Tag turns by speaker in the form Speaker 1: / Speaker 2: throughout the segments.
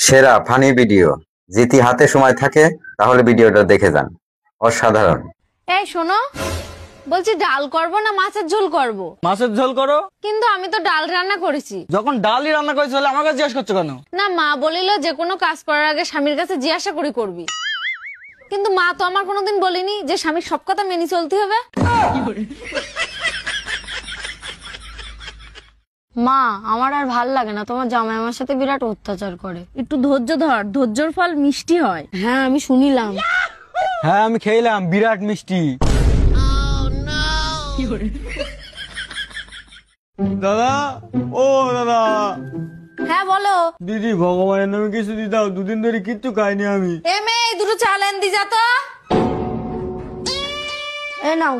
Speaker 1: সেরা funny video যদি হাতে সময় থাকে তাহলে ভিডিওটা দেখে যান। অসাধারণ।
Speaker 2: এই শোনো, বলছি ডাল করব না মাছের ঝোল করব?
Speaker 3: মাছের ঝোল করো।
Speaker 2: কিন্তু আমি তো ডাল রান্না করেছি।
Speaker 3: যখন ডালই রান্না করেছি তাহলে আমার কাছে জিজ্ঞেস করছো কেন?
Speaker 2: না, মা বলিল যে কোনো কাজ করার আগে স্বামীর কাছে জিজ্ঞাসা করে করবি। কিন্তু মা তো আমার কোনোদিন বলেনি যে স্বামীর সব কথা মেনে চলতে হবে। মা, আমার আর ভাল লাগে না, তোমার জামাই আমার সাথে বিরাট অত্যাচার করে। একটু ধৈর্য ধর, ধৈর্যর ফল মিষ্টি হয়। হ্যাঁ, আমি শুনিলাম।
Speaker 3: হ্যাঁ, আমি খেলাম, বিরাট মিষ্টি। দাদা, ও দাদা।
Speaker 2: হ্যাঁ বলো।
Speaker 3: দিদি, ভগবানের নামে কিছু দি দাও, দুদিন ধরে কিচ্ছু খাইনি আমি।
Speaker 2: এ মেয়ে, দুটো চাল এনে দি যা তো। এ নাও।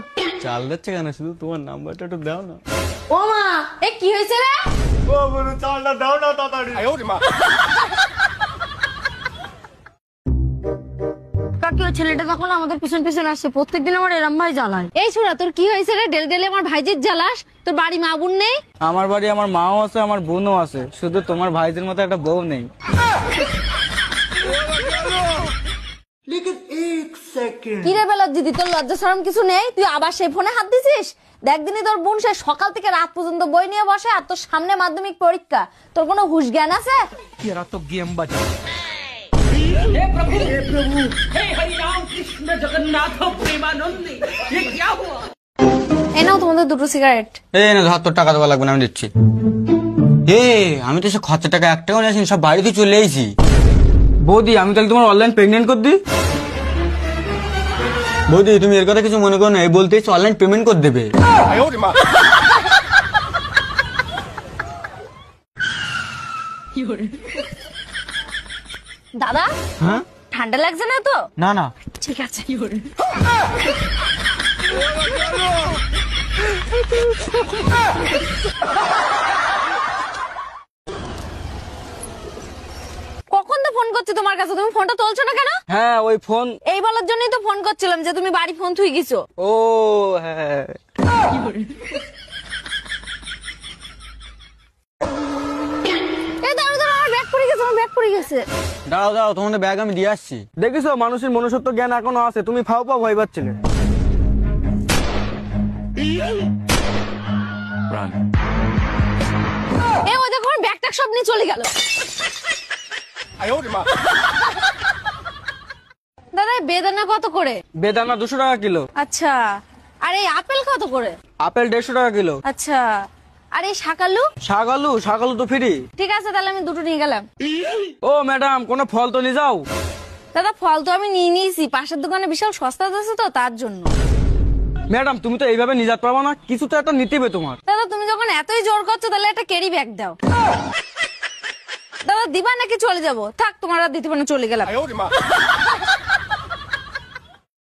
Speaker 3: চাল দিচ্ছে কেন? শুধু তোমার নাম্বারটা একটু দাও না।
Speaker 2: ও মা, এ কি হয়েছে রে?
Speaker 3: ও বলো, চালটা দাও না তাড়াতাড়ি।
Speaker 2: কাকি, ওই ছেলেটা তখন আমাদের পিছন পিছন আসছে, প্রত্যেকদিন আমার এরম ভাই জ্বালায়। এই ছোড়া, তোর কি হয়েছে রে? ডেল ডেলে আমার ভাইজির জ্বালাস। তোর বাড়ি মা বোন নেই?
Speaker 3: আমার বাড়ি আমার মাও আছে, আমার বোনও আছে, শুধু তোমার ভাইদের মতো একটা বউ নেই।
Speaker 2: কি রে বেলা দিদি, তোর লজ্জা শরম কিছু নেই? তুই আবার সেই ফোনে হাত দিছিস? দেখ দিনই তোর বোন সে সকাল থেকে রাত পর্যন্ত বই নিয়ে বসে, আর তোর সামনে মাধ্যমিক পরীক্ষা। তোর কোনো হুঁশ জ্ঞান আছে?
Speaker 3: এরা তো গেম বাজা।
Speaker 4: हे प्रभु हे हरि राम कृष्ण जगन्नाथ प्रेमानंदी ये क्या हुआ?
Speaker 2: এই নাও তোমাদের দুটো সিগারেট।
Speaker 3: এই না, ধর, তোর টাকা দেওয়া লাগবে না, আমি দিচ্ছি। আমি তো সে খরচা টাকা 1 টাকাও নিয়ে আসিনি, সব বাড়িতে চলে এসেছি। বৌদি, আমি তাহলে তোমার অনলাইন প্রেগনেন্ট করে দিই। বৌদি, তুমি এর কথা কিছু মনে করো না, এই বলতে অনলাইন পেমেন্ট করে দেবে।
Speaker 2: দাদা,
Speaker 3: হ্যাঁ,
Speaker 2: ঠান্ডা লাগছে না তো?
Speaker 3: না না,
Speaker 2: ঠিক আছে। কখন তো ফোন করছি তোমার কাছে, তুমি ফোনটা তুলছো না কেন?
Speaker 3: হ্যাঁ ওই ফোন।
Speaker 2: এই বলার জন্যই তো ফোন করছিলাম যে তুমি বাড়ি ফোন থুই গেছো।
Speaker 3: ও হ্যাঁ, দাঁড়াও দাঁড়াও, তোমাদের ব্যাগ আমি দিয়ে আসছি। দেখিস, মানুষের মনুষ্যত্ব জ্ঞান এখনো আছে, তুমি ফাও ফাও ভয় পাচ্ছিলে।
Speaker 2: ব্যাগটা সব নিয়ে চলে গেল। দাদা, বেদানা কত করে?
Speaker 3: বেদানা 200 টাকা কিলো।
Speaker 2: আচ্ছা, আর এই আপেল কত করে?
Speaker 3: আপেল 150 টাকা কিলো।
Speaker 2: আচ্ছা, আর এই শাকালু?
Speaker 3: শাকালু তো ফ্রি।
Speaker 2: ঠিক আছে, তাহলে আমি দুটো নিয়ে গেলাম।
Speaker 3: ও ম্যাডাম, কোনো ফল তো নিয়ে যাও।
Speaker 2: দাদা, ফল তো আমি নিয়ে নিয়েছি, পাশের দোকানে বিশাল সস্তা আছে তো, তার জন্য।
Speaker 3: ম্যাডাম, তুমি তো এইভাবে নিয়ে যেতে পারবো না, কিছু তো একটা নিতে হবে তোমার।
Speaker 2: দাদা, তুমি যখন এতই জোর করছো তাহলে একটা ক্যারি ব্যাগ দাও। দাদা, দিবা নাকি চলে যাবো? থাক, তোমার আর দিতে পারে, চলে গেলাম।